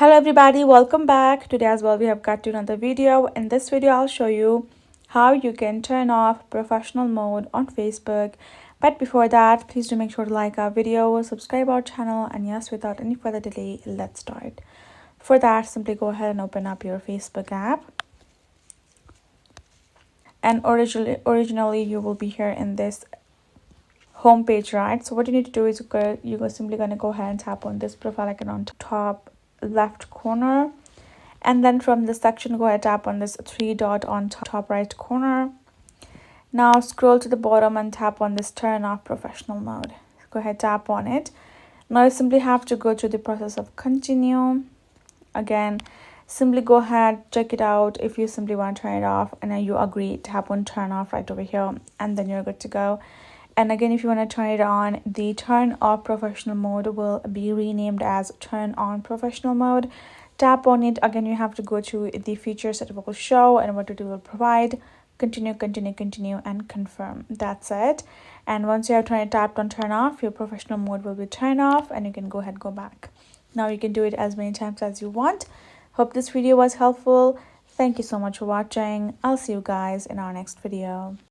Hello everybody, welcome back. Today as well we have got to another video. In this video I'll show you how you can turn off professional mode on Facebook. But before that, please do make sure to like our video, subscribe our channel, and yes, without any further delay, let's start. For that, simply go ahead and open up your Facebook app. And originally you will be here in this home page, right? So what you need to do is you're simply going to go ahead and tap on this profile icon on top left corner, and then from this section go ahead tap on this three dot on top right corner. Now scroll to the bottom and tap on this turn off professional mode. Go ahead, tap on it. Now you simply have to go through the process of continue. Again, simply go ahead, check it out. If you simply want to turn it off and then you agree, tap on turn off right over here, and then you're good to go. And again, if you want to turn it on, the turn off professional mode will be renamed as turn on professional mode. Tap on it. Again, you have to go to the features that it will show and what it will provide. Continue, and confirm. That's it. And once you have tapped on turn off, your professional mode will be turned off and you can go ahead go back. Now you can do it as many times as you want. Hope this video was helpful. Thank you so much for watching. I'll see you guys in our next video.